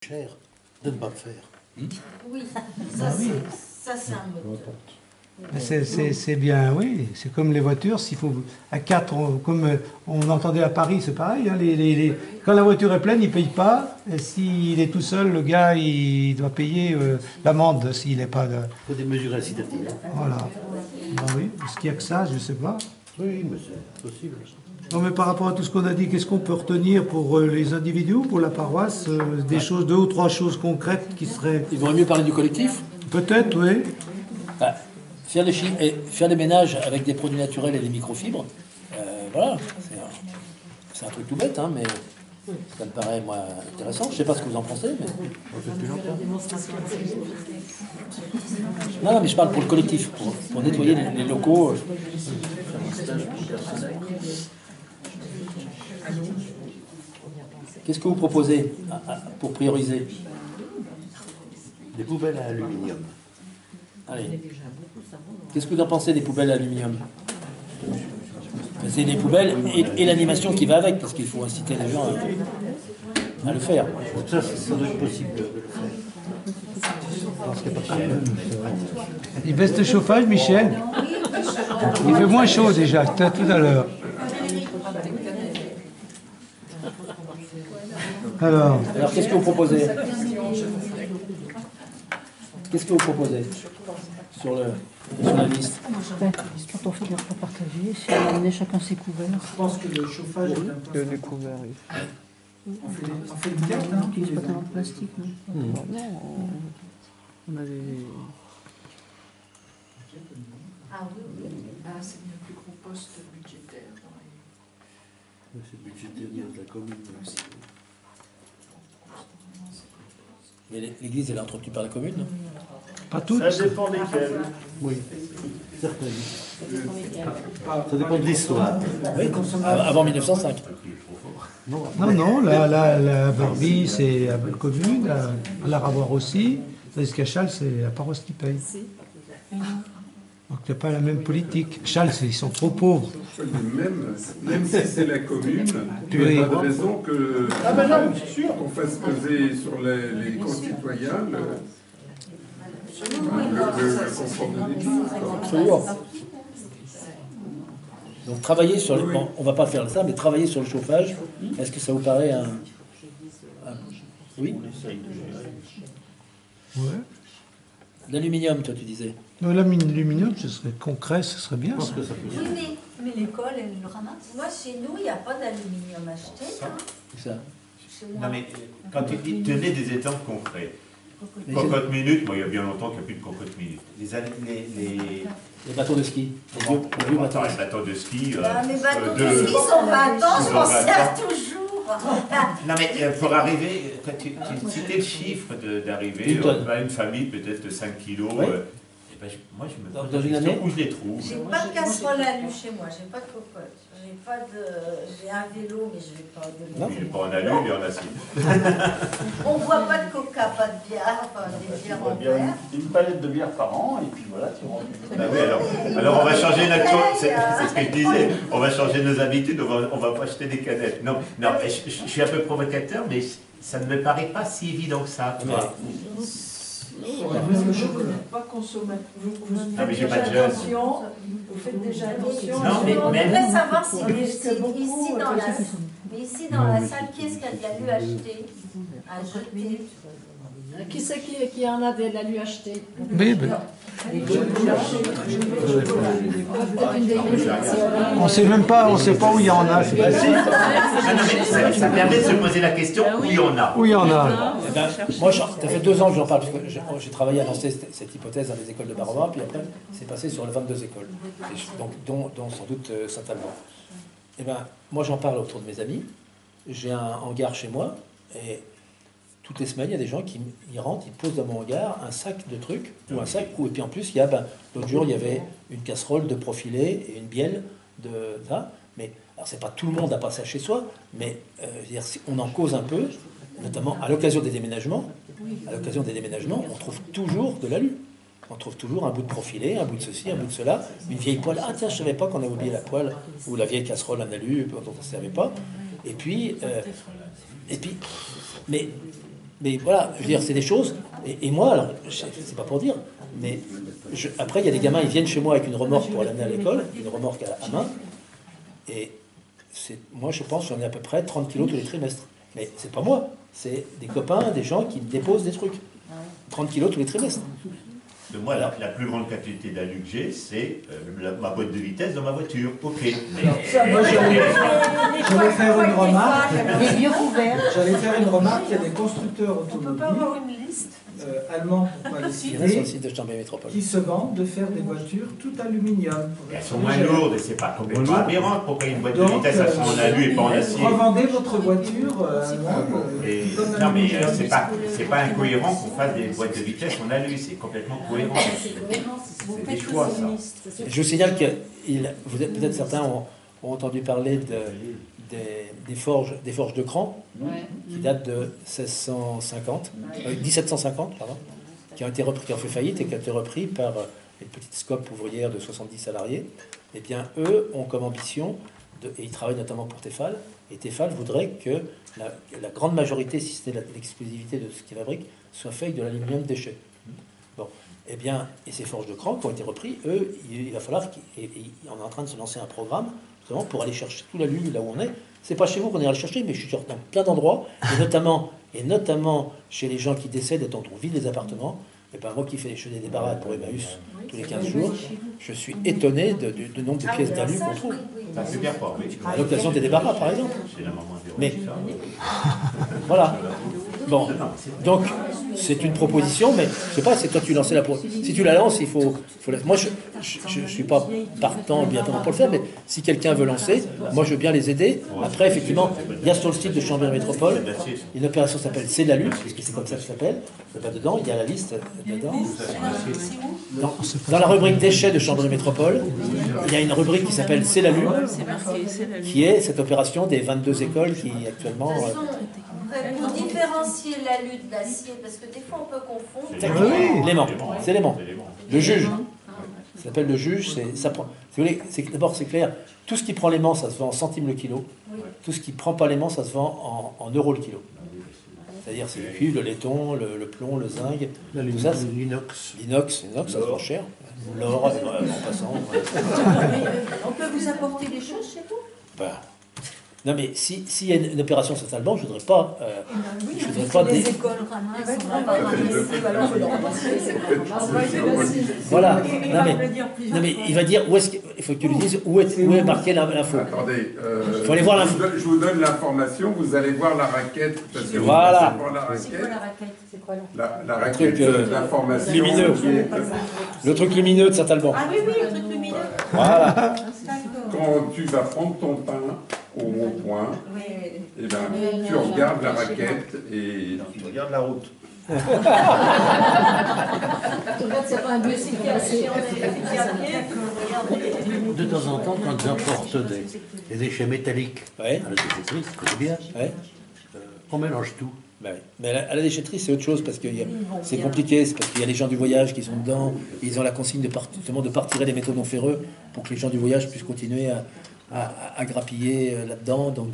cher de ne pas le faire. Oui, ça c'est un moteur. C'est bien, oui. C'est comme les voitures, s'il faut à 4, comme on entendait à Paris, c'est pareil. Hein, quand la voiture est pleine, il ne paye pas. Et s'il est tout seul, le gars, il doit payer l'amende s'il n'est pas... Il faut des mesures incitatives. Voilà. Ben oui, est-ce qu'il n'y a que ça, je ne sais pas. Oui, mais c'est possible. Non, mais par rapport à tout ce qu'on a dit, qu'est-ce qu'on peut retenir pour les individus, pour la paroisse, des choses, 2 ou 3 choses concrètes qui seraient... Il vaudrait mieux parler du collectif. Peut-être, oui. Bah, faire des ménages avec des produits naturels et des microfibres, voilà, c'est un truc tout bête, hein, mais ça me paraît, moi, intéressant. Je ne sais pas ce que vous en pensez, mais... Non, mais je parle pour le collectif, pour nettoyer les locaux. Qu'est-ce que vous proposez pour prioriser? Des poubelles à aluminium. Allez. Qu'est-ce que vous en pensez des poubelles à aluminium? C'est des poubelles et l'animation qui va avec, parce qu'il faut inciter les gens à le faire. Ça doit être possible de le faire. Il baisse le chauffage, Michel. Il fait moins chaud déjà, tout à l'heure. Alors, qu'est-ce que vous proposez? Qu'est-ce que vous proposez sur la liste? Quand on fait des repas partagés, si on amenait chacun ses couverts. Je pense que le chauffage est important. Les couverts, oui. On fait une carte, On hein. n'utilise pas tellement de plastique, non? On avait... Ah oui, C'est le plus gros poste budgétaire dans les... C'est budgétaire de la commune aussi. Mais l'église, elle est entretenue par la commune? pas toutes. Ça dépend desquels. Oui, certaines. Ça dépend de l'histoire. Oui, avant 1905. Non, la Barbie, c'est la commune, à la Ravoir aussi, tandis qu'à Châles, c'est la paroisse qui paye. Donc il n'y a pas la même politique. Châles, ils sont trop pauvres. Même si c'est la commune, il n'y a pas de raison que qu'on fasse peser sur les concitoyens le confort de vie. Absolument. Donc travailler sur le... Bon, on va pas faire ça, mais travailler sur le chauffage, est-ce que ça vous paraît un... Oui? Ouais. L'aluminium, toi, tu disais. L'aluminium, ce serait concret, ce serait bien. Ça. oui, mais l'école, elle le ramasse. Moi, chez nous, il n'y a pas d'aluminium acheté. Hein. C'est ça. Chez moi. Non mais quand tu dis tenez des exemples concrets. Cocotte minute, moi il y a bien longtemps qu'il n'y a plus de cocotte minute. Les bateaux de ski. Les vieux bateaux. Les bateaux de ski. Les bateaux de ski sont 20 ans, je m'en sers toujours. Non mais pour arriver, quand tu citais le chiffre d'arriver à une famille peut-être de 5 kilos, oui. Moi je me Dans pose une la question année où je les trouve. J'ai pas de casserole à alu chez moi, j'ai pas de cocotte. J'ai un vélo, mais je vais pas de Il n'est pas en alu, il est en acier. On boit pas de coca, pas de bière, enfin des bières en verre. Une palette de bière par an, et puis voilà, tu rentres. Ah oui, alors on va changer notre... C'est ce que je disais, on va changer nos habitudes, on va pas acheter des canettes. Non, je suis un peu provocateur, mais ça ne me paraît pas si évident que ça. Le chocolat, pas consommer. Vous Ah, mais faites j'ai pas déjà de jeune. attention. Vous faites déjà attention. Non, mais On même... devrait savoir si Beaucoup, ici dans la salle, qui est-ce qui a de l'alu acheté à jeter? Qui c'est qui en a de l'alu acheté? Mais, on sait même pas, on sait pas où il y en a. C'est facile. Ah non, mais ça permet de se poser la question où il y en a. Où il y en a. Eh ben, moi, ça fait 2 ans que j'en parle, parce que j'ai travaillé à lancer cette hypothèse dans les écoles de Baroba, puis après, c'est passé sur les 22 écoles, donc, dont sans doute Saint-Alban. Eh ben, moi, j'en parle autour de mes amis. J'ai un hangar chez moi, et toutes les semaines, il y a des gens qui ils rentrent, ils posent dans mon hangar un sac de trucs, ou un sac, et puis en plus, il y a, l'autre jour, il y avait une casserole de profilé et une bielle de ça. Mais, alors, c'est pas tout le monde n'a pas ça chez soi, mais si on en cause un peu, notamment à l'occasion des déménagements. À l'occasion des déménagements, on trouve toujours de l'alu. On trouve toujours un bout de profilé, un bout de ceci, un bout de cela, une vieille poêle. Ah tiens, je savais pas qu'on avait oublié la poêle, ou la vieille casserole en alu, dont on ne savait pas. Et puis, mais Mais voilà, je veux dire, c'est des choses. Et moi, alors, c'est pas pour dire, mais après, il y a des gamins, ils viennent chez moi avec une remorque pour l'amener à l'école, une remorque à main. Et moi, je pense, j'en ai à peu près 30 kilos tous les trimestres. Mais c'est pas moi, c'est des copains, des gens qui me déposent des trucs. 30 kilos tous les trimestres. Moi, la plus grande quantité d'alu que j'ai, c'est ma boîte de vitesse dans ma voiture. Ok. Moi, j'allais faire une remarque. Les vieux couverts. J'allais faire une remarque. Il y a des constructeurs On peut automobiles pas avoir une liste allemands, pour pas les Il y en a sur le citer, site de Chambéry Métropole. qui se vendent de faire des voitures tout aluminium. Elles sont moins lourdes et c'est pas complètement aberrant. Pourquoi une boîte de vitesse, elles sont en alu et pas en acier? Revendez votre voiture allemande. Non, mais c'est pas incohérent qu'on fasse des boîtes de vitesse en alu, c'est complètement cohérent. C'est des choix, ça. Je vous signale que peut-être certains ont entendu parler des forges de Cran, qui datent de 1750, pardon, qui ont fait faillite et qui ont été repris par une petite scope ouvrière de 70 salariés. Eh bien, eux ont comme ambition, et ils travaillent notamment pour Tefal, et Tefal voudrait que la grande majorité, si ce n'est l'exclusivité de ce qu'ils fabriquent, soit fait avec de l'aluminium déchet. Bon. Eh bien, et ces forges de Cran qui ont été repris, eux, il va falloir on est en train de se lancer un programme justement pour aller chercher tout l'alu là où on est. C'est pas chez vous qu'on ira le chercher, mais je suis sûr dans plein d'endroits, et notamment chez les gens qui décèdent et dont on vide les appartements. Et ben moi qui fais des débarras pour Emmaüs tous les 15 jours, je suis étonné du nombre de pièces d'alu qu'on trouve. Ça, c'est bien fort, oui. À l'occasion des débarras, par exemple. C'est la maman Mais voilà. Bon, donc c'est une proposition, mais je sais pas, c'est toi qui lances la proposition. Si tu la lances, il faut moi, je suis pas partant bien pour le faire, mais si quelqu'un veut lancer, moi je veux bien les aider. Après, effectivement, il y a sur le site de Chambéry Métropole une opération qui s'appelle C'est l'alu, puisque c'est comme ça que ça s'appelle. Pas dedans, il y a la liste dedans. Dans la rubrique déchets de Chambéry Métropole, il y a une rubrique qui s'appelle C'est l'alu, qui est cette opération des 22 écoles qui actuellement. Pour différencier l'alu de l'acier, parce que des fois on peut confondre. L'aimant, c'est l'aimant. Le juge. Ça s'appelle le juge, ça prend. Si vous voulez, d'abord c'est clair, tout ce qui prend l'aimant, ça se vend en centimes le kilo. Tout ce qui ne prend pas l'aimant, ça se vend en euros le kilo. C'est-à-dire c'est le cuivre, le laiton, le plomb, le zinc, tout ça. L'inox. L'inox, ça se vend cher. L'or, en passant. On peut vous apporter des choses chez vous? Bah, non mais s'il y a une opération socialement, je voudrais pas. Je voudrais pas Les écoles ramassent, on va pas ramasser. Voilà. Non mais il va dire où est-ce il faut que tu lui dises où est marquée l'info. Attendez, faut aller voir l'info. je vous donne l'information, vous allez voir la raquette. Parce que voilà. C'est quoi la raquette? C'est quoi la raquette d'information lumineux. Le truc lumineux de Saint-Alban. Ah oui, le truc lumineux. Voilà. Quand tu vas prendre ton pain au rond-point, et ben, tu regardes la raquette et tu regardes la route. C'est pas un dossier qui a De temps en temps, quand j'apporte des déchets métalliques à la déchetterie, c'est très bien, on mélange tout. Bah oui. Mais à la déchetterie, c'est autre chose parce que c'est compliqué. C'est parce qu'il y a les gens du voyage qui sont dedans. Ils ont la consigne de partirer les métaux non ferreux pour que les gens du voyage puissent continuer à grappiller là-dedans. Donc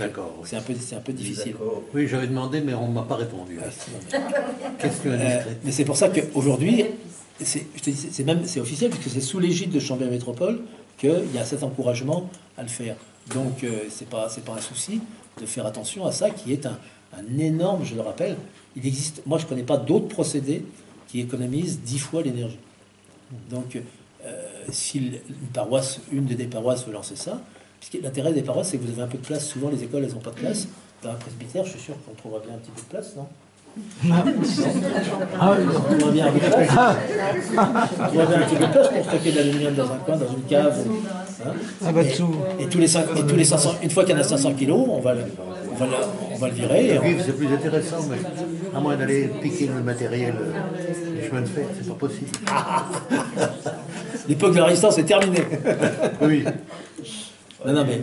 c'est un peu difficile. Oui, j'avais demandé, mais on ne m'a pas répondu. Question indiscrète. Mais c'est pour ça qu'aujourd'hui, c'est officiel, puisque c'est sous l'égide de Chambéry Métropole qu'il y a cet encouragement à le faire. Donc c'est pas un souci de faire attention à ça, qui est un énorme, je le rappelle, il existe, moi je ne connais pas d'autres procédés qui économisent 10 fois l'énergie. Donc si une des paroisses veut lancer ça, puisque l'intérêt des paroisses c'est que vous avez un peu de place, souvent les écoles elles n'ont pas de place, dans un presbytère je suis sûr qu'on trouvera bien un petit peu de place, non? On trouvera bien un peu de place. On trouvera bien un petit peu de place pour stocker de l'aluminium dans un coin, dans une cave. Et tous les 500, une fois qu'il y en a 500 kilos, on va le virer. Oui, c'est plus intéressant, mais à moins d'aller piquer le matériel, les chemins de fer, c'est pas possible. L'époque de la résistance est terminée. Oui. Non, mais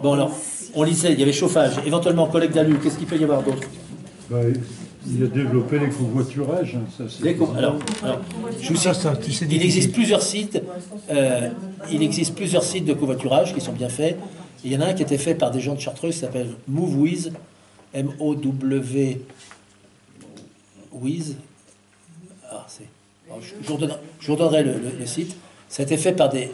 bon, alors, on lisait, il y avait chauffage, éventuellement collecte d'alu, qu'est-ce qu'il peut y avoir d'autre? Il a développé les covoiturages. Alors, il existe plusieurs sites. Il existe plusieurs sites de covoiturage qui sont bien faits. Et il y en a un qui a été fait par des gens de Chartreux qui s'appelle MoveWiz, MOWWIZ, Louise. Je vous donnerai le site. Ça a été fait par des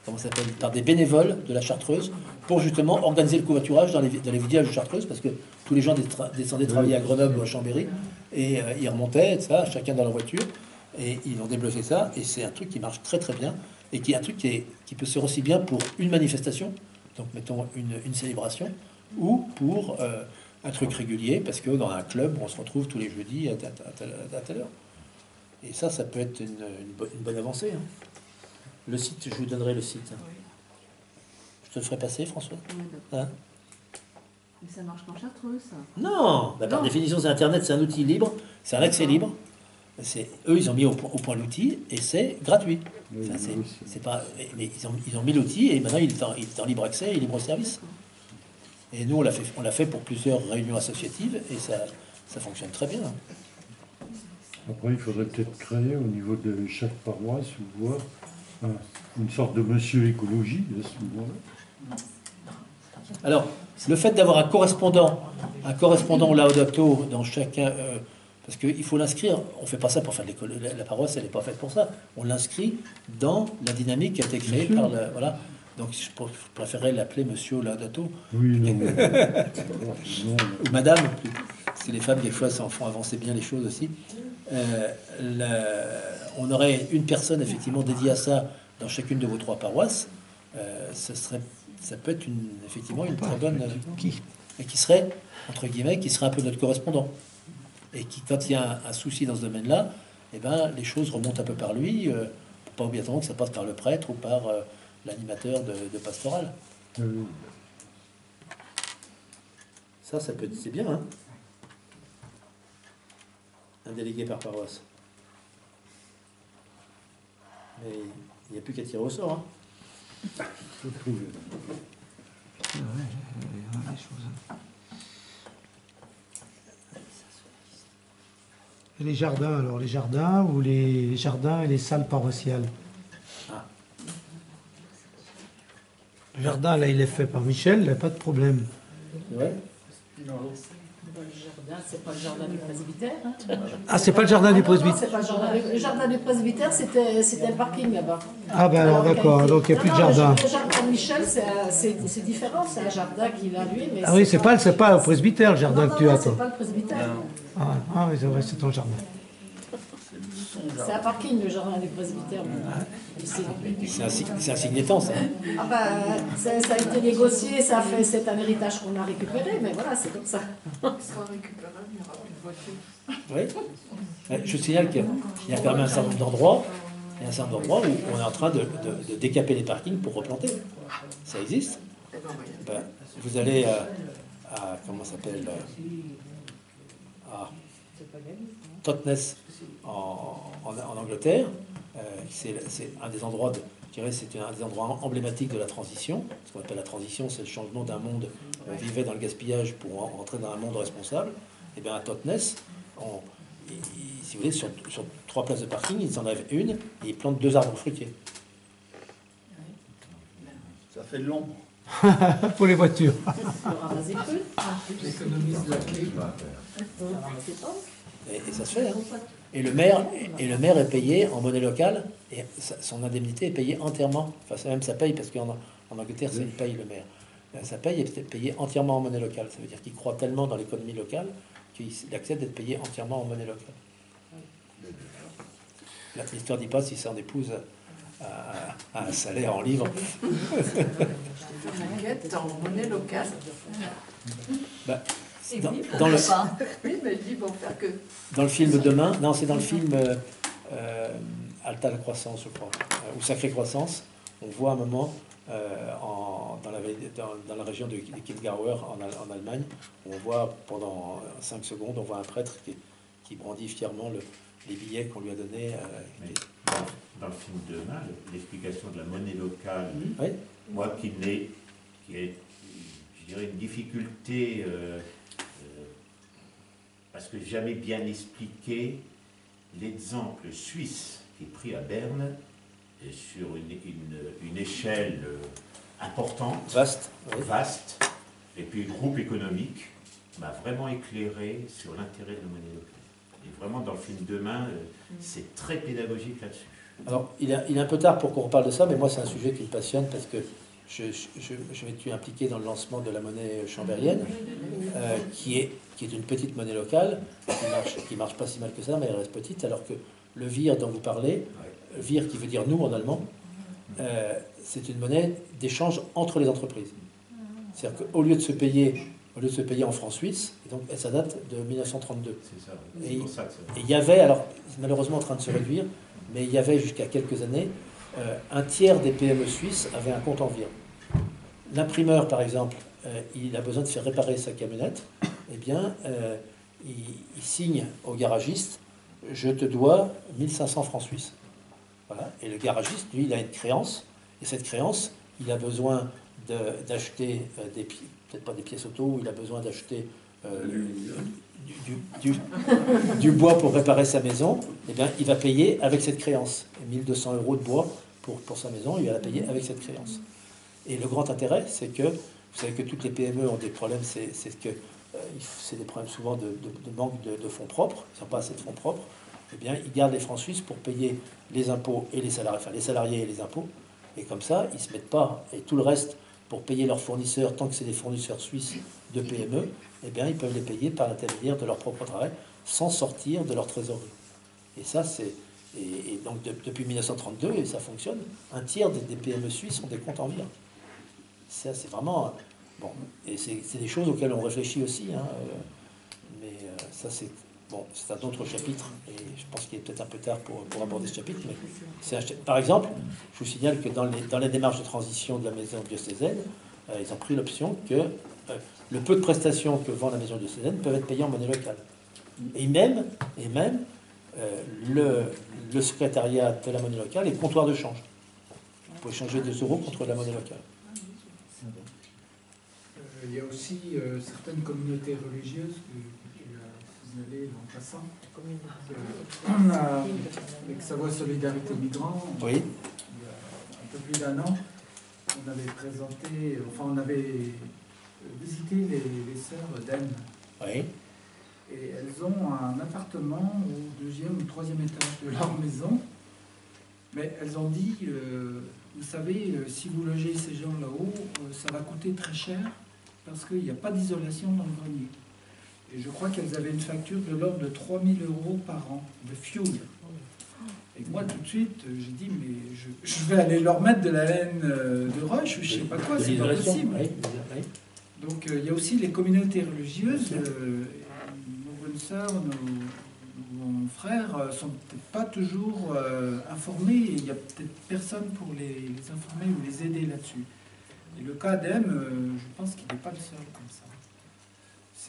comment ça s'appelle, par des bénévoles de la Chartreuse pour justement organiser le covoiturage dans les villages de Chartreuse, parce que tous les gens descendaient travailler à Grenoble ou à Chambéry et ils remontaient, etc., chacun dans leur voiture, et ils ont débloqué ça, et c'est un truc qui marche très très bien, et qui est un truc qui peut se faire aussi bien pour une manifestation, donc mettons une célébration, ou pour un truc régulier, parce que dans un club, on se retrouve tous les jeudis à telle heure. Et ça peut être une bonne avancée. Hein. Le site, je vous donnerai le site. Je te le ferai passer, François. Hein? Mais ça marche qu'en Chartreuse, ça. Non, par définition, c'est Internet, c'est un outil libre, c'est un accès libre. Eux, ils ont mis au point l'outil et c'est gratuit. Enfin, c'est pas, mais ils ont mis l'outil et maintenant il est en libre accès et libre service. Et nous, on l'a fait pour plusieurs réunions associatives et ça fonctionne très bien. Après, il faudrait peut-être créer au niveau de chaque paroisse ou voir une sorte de monsieur écologie à ce moment-là. Alors, le fait d'avoir un correspondant au Laudato dans chacun, parce qu'il faut l'inscrire, on ne fait pas ça pour faire de l'école, la paroisse, elle n'est pas faite pour ça. On l'inscrit dans la dynamique qui a été créée par le. Voilà. Donc, je préférerais l'appeler monsieur Laudato. Oui, non. Ou madame, parce que les femmes, des fois, font avancer bien les choses aussi. On aurait une personne effectivement dédiée à ça dans chacune de vos 3 paroisses. Ça peut être effectivement une très bonne et qui serait entre guillemets qui serait un peu notre correspondant et qui, quand il y a un souci dans ce domaine-là, eh ben les choses remontent un peu par lui, pour pas obligatoirement que ça passe par le prêtre ou par l'animateur de pastoral. Ça peut être, c'est bien, hein. Un délégué par paroisse. Mais il n'y a plus qu'à tirer au sort. Hein. Et les jardins, alors les jardins ou les jardins et les salles paroissiales. Le jardin, là, il est fait par Michel, il n'y a pas de problème. Ouais. Le jardin, c'est pas le jardin du presbytère. Hein. Ah, c'est pas le jardin du Non, presbytère. c'est pas le jardin du presbytère, c'était un parking là-bas. Ah ben alors d'accord, donc il n'y a plus de jardin. Le jardin de Michel, c'est différent, c'est un jardin qu'il a lui. Mais Ah oui, c'est pas au presbytère le jardin que tu as, c'est toi. pas le presbytère. Ah oui, c'est vrai, c'est ton jardin. C'est un parking, le jardin du presbytère. C'est un signétant, ça. Ah ben, ça a été négocié, c'est un héritage qu'on a récupéré, mais voilà, c'est comme ça. Soit récupérable, il n'y aura plus de voiture. Oui. Je signale qu'il y a quand même un certain nombre d'endroits, où on est en train de décaper les parkings pour replanter. Ça existe. Ben, vous allez à comment ça s'appelle, à Totnes en Angleterre. C'est un des endroits, je dirais, c'est un des endroits emblématiques de la transition. Ce qu'on appelle la transition, c'est le changement d'un monde où on vivait dans le gaspillage pour entrer dans un monde responsable. Et bien à Totnes, si vous voulez, sur 3 places de parking, ils en enlèvent une et ils plantent 2 arbres fruitiers. Ça fait de l'ombre. Pour les voitures. Et ça se fait. Hein. Et le maire est payé en monnaie locale et son indemnité est payée entièrement. Enfin, même ça paye parce qu'en Angleterre, ça paye le maire. Ça paye et est payé entièrement en monnaie locale. Ça veut dire qu'il croit tellement dans l'économie locale qu'il accepte d'être payé entièrement en monnaie locale. L'histoire dit pas si ça en épouse à un salaire en livres. T'inquiète, en monnaie locale. Bah, dans le, Oui, mais ils vont faire que. dans le film Demain, non, c'est dans le film Alta la Croissance, je crois, ou Sacrée Croissance, on voit un moment dans la région de Kielgauer en Allemagne, où on voit pendant 5 secondes, on voit un prêtre qui brandit fièrement les billets qu'on lui a donnés. Dans le film Demain, l'explication de la monnaie locale, Oui. moi qui est, je dirais, une difficulté, parce que j'ai jamais bien expliqué l'exemple suisse qui est pris à Berne et sur une échelle importante, Vaste, oui. vaste, et puis groupe économique, m'a vraiment éclairé sur l'intérêt de la monnaie locale. Et vraiment, dans le film Demain, c'est très pédagogique là-dessus. Alors, il est un peu tard pour qu'on reparle de ça, mais moi, c'est un sujet qui me passionne parce que je m'étais impliqué dans le lancement de la monnaie chambérienne, qui est une petite monnaie locale, qui marche pas si mal que ça, mais elle reste petite, alors que le VIR dont vous parlez, VIR qui veut dire nous en allemand, c'est une monnaie d'échange entre les entreprises. C'est-à-dire qu'au lieu de se payer en francs suisses, et donc ça date de 1932. C'est ça, c'est pour ça que ça... Et il y avait, alors c'est malheureusement en train de se réduire, mais il y avait jusqu'à quelques années, un tiers des PME suisses avaient un compte en VIR. L'imprimeur, par exemple, il a besoin de faire réparer sa camionnette, eh bien, il signe au garagiste, je te dois 1500 francs suisses. Voilà. Et le garagiste, lui, il a une créance, et cette créance, il a besoin d'acheter peut-être pas des pièces auto, il a besoin d'acheter du bois pour réparer sa maison, eh bien, il va payer avec cette créance. 1200 € de bois pour sa maison, il va la payer avec cette créance. Et le grand intérêt, c'est que, vous savez que toutes les PME ont des problèmes, c'est des problèmes souvent de manque de fonds propres, ils n'ont pas assez de fonds propres, eh bien, ils gardent les francs suisses pour payer les impôts et les salariés, enfin les salariés et les impôts, et comme ça, ils ne se mettent pas, et tout le reste, pour payer leurs fournisseurs, tant que c'est des fournisseurs suisses de PME, eh bien, ils peuvent les payer par l'intermédiaire de leur propre travail, sans sortir de leur trésorerie. Et ça, c'est... Et donc, depuis 1932, et ça fonctionne, un tiers des PME suisses ont des comptes en VIR. Ça, c'est vraiment... Bon, et c'est des choses auxquelles on réfléchit aussi, hein, mais ça, c'est... Bon, c'est un autre chapitre, et je pense qu'il est peut-être un peu tard pour aborder ce chapitre, mais par exemple, je vous signale que dans les démarches de transition de la maison diocésaine, ils ont pris l'option que le peu de prestations que vend la maison diocésaine peuvent être payées en monnaie locale. Et même le secrétariat de la monnaie locale est comptoir de change. Vous pouvez changer 2 € contre la monnaie locale. Il y a aussi certaines communautés religieuses que tu as signalées en passant. On a, avec Savoie Solidarité Migrants, oui. Il y a un peu plus d'1 an, on avait présenté, enfin on avait visité les sœurs d'Aisne. Oui. Et elles ont un appartement au 2e ou 3e étage de leur maison. Mais elles ont dit, vous savez, si vous logez ces gens là-haut, ça va coûter très cher parce qu'il n'y a pas d'isolation dans le grenier. Et je crois qu'elles avaient une facture de l'ordre de 3 000 € par an de fuel. Et moi, tout de suite, j'ai dit, mais je vais aller leur mettre de la laine de roche ou je ne sais pas quoi, c'est pas possible. Oui. Donc, il y a aussi les communautés religieuses. Nos bonnes sœurs, nos frères ne sont peut-être pas toujours informés. Il n'y a peut-être personne pour les informer ou les aider là-dessus. Et le cas d'Em, je pense qu'il n'est pas le seul comme ça.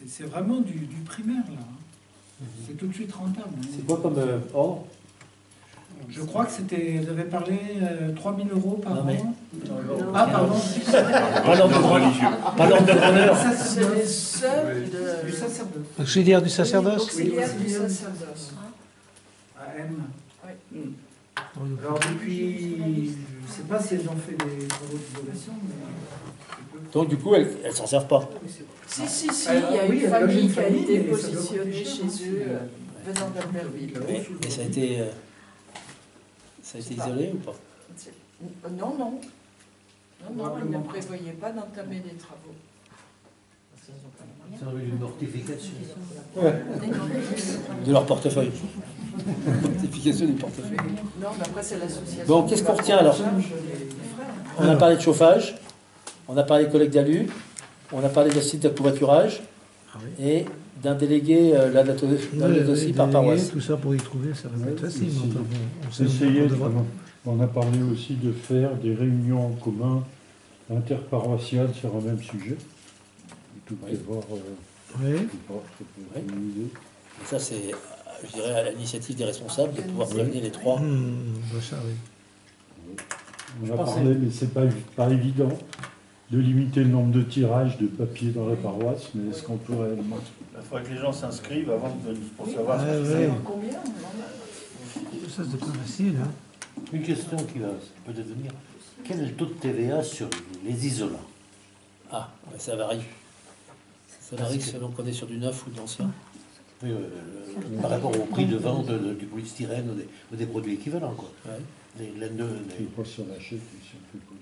C'est vraiment du primaire, là. Hein. C'est tout de suite rentable. Hein. C'est quoi comme ordre? Je crois que c'était, j'avais parlé 3 000 € par an. Ah, pardon. Pas l'ordre de religieux. Pas l'ordre de grandeur. C'est les sœurs du sacerdoce. Auxiliaire du sacerdoce. Auxiliaire du sacerdoce. À M. Oui. Alors depuis, je ne sais pas si elles ont fait des travaux d'isolation, mais... Donc du coup, elles ne s'en servent pas. Si, il y a une famille qui a été positionnée chez eux, venant d'Albertville. Mais ça a été isolé ou pas? Non, elle ne prévoyait pas d'entamer des travaux. Ça aurait une mortification. De leur portefeuille. Mortification du portefeuille. Non, mais après c'est l'association. Bon, qu'est-ce qu'on retient alors? On a parlé de chauffage, on a parlé de collecte d'alu, on a parlé de site de covoiturage et d'un délégué là-dessus par paroisse. Tout ça pour y trouver, ça va être facile. On a parlé aussi de faire des réunions en commun interparoissiales sur un même sujet. Tout prévoir. Et ça, c'est, je dirais, à l'initiative des responsables de pouvoir prévenir les trois. On a parlé, mais c'est pas évident de limiter le nombre de tirages de papier dans la paroisse, mais est-ce qu'on pourrait... Il faudrait que les gens s'inscrivent avant pour savoir ce que c'est. Combien? Ça, c'est pas facile. Hein. Une question qui va peut-être venir. Quel est le taux de TVA sur les isolants? Ah, ça varie. Ça varie selon qu'on est sur du neuf ou de l'ancien. Oui, par rapport au prix de vente du polystyrène ou des produits équivalents, quoi. Ouais. Les laines de... Non,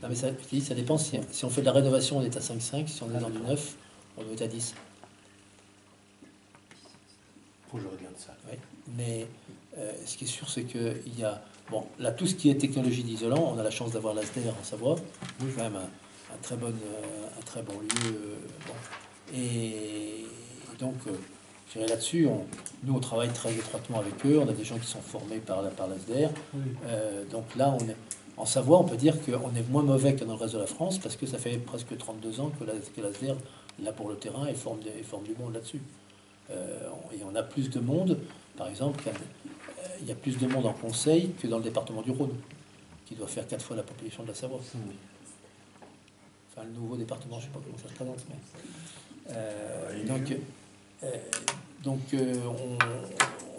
mais ça, je dis, ça dépend. Si on fait de la rénovation, on est à 5,5. Si on est dans du neuf, on doit être à 10. Faut que je regarde ça. Ouais. Mais ce qui est sûr, c'est qu'il y a... Bon, là, tout ce qui est technologie d'isolant, on a la chance d'avoir l'ASDER en Savoie. C'est quand même un très bon lieu. Bon. Et donc, je dirais là-dessus, nous, on travaille très étroitement avec eux. On a des gens qui sont formés par l'ASDER. Oui. Donc là, en Savoie, on peut dire qu'on est moins mauvais que dans le reste de la France parce que ça fait presque 32 ans que l'ASDER, là pour le terrain, et forme du monde là-dessus. Et on a plus de monde, par exemple, il y a plus de monde en conseil que dans le département du Rhône, qui doit faire 4 fois la population de la Savoie. Enfin, le nouveau département, je ne sais pas comment ça se présente, mais...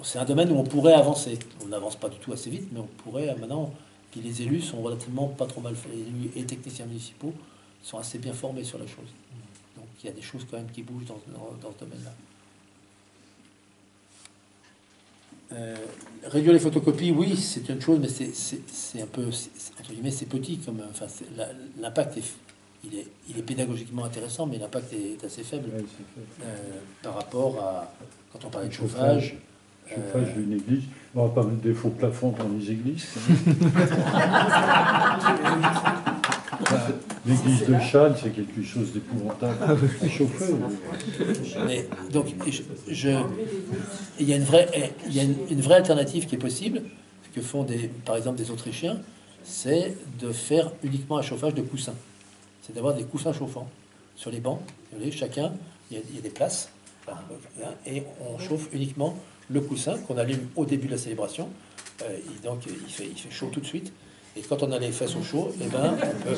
c'est un domaine où on pourrait avancer. On n'avance pas du tout assez vite, mais on pourrait maintenant. Puis les élus sont relativement pas trop mal faits. Les élus et techniciens municipaux sont assez bien formés sur la chose. Donc il y a des choses quand même qui bougent dans ce domaine-là. Réduire les photocopies, oui, c'est une chose, mais c'est un peu, entre guillemets, c'est petit comme, enfin, l'impact il est pédagogiquement intéressant, mais l'impact est assez faible par rapport à quand on parlait de chauffage. Chauffage d'une église. On va parler des faux plafonds dans les églises. L'église de Chânes, c'est quelque chose d'épouvantable à chauffer. Mais, donc, il y a une vraie alternative qui est possible, que font par exemple des Autrichiens, c'est de faire uniquement un chauffage de coussins. C'est d'avoir des coussins chauffants sur les bancs. Vous voyez, chacun, il y a des places, et on chauffe uniquement le coussin qu'on allume au début de la célébration. Donc il fait chaud tout de suite. Et quand on a les fesses au chaud, eh ben, on peut...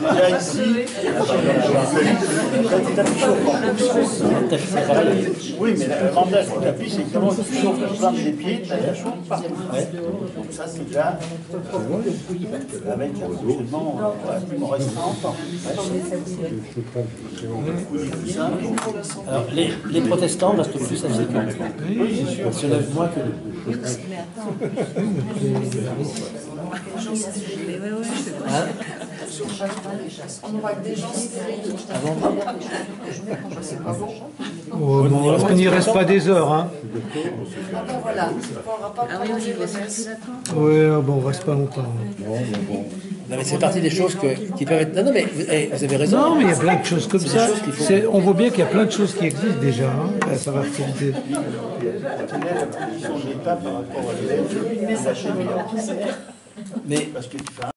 Déjà ici, oui, mais l'avantage du tapis, c'est que comment tu chauffes la plante des pieds, tu la chauffes pas. Donc ça, c'est déjà avec un fonctionnement relativement restreint. Alors, les protestants restent plus assez quand même. Oui, c'est sûr. Se lèvent moins que nous. On voit que des gens stériles. On n'y reste pas des heures, hein. Voilà, on n'aura pas prolongé les messes. Oui, bon, on reste pas longtemps. Non, mais c'est partie des choses qui peuvent être... Non, mais vous avez raison. Non, mais il y a plein de choses comme ça. On voit bien qu'il y a plein de choses qui existent déjà. Hein. Ça va faciliter. Son état par rapport à l'élève, Mais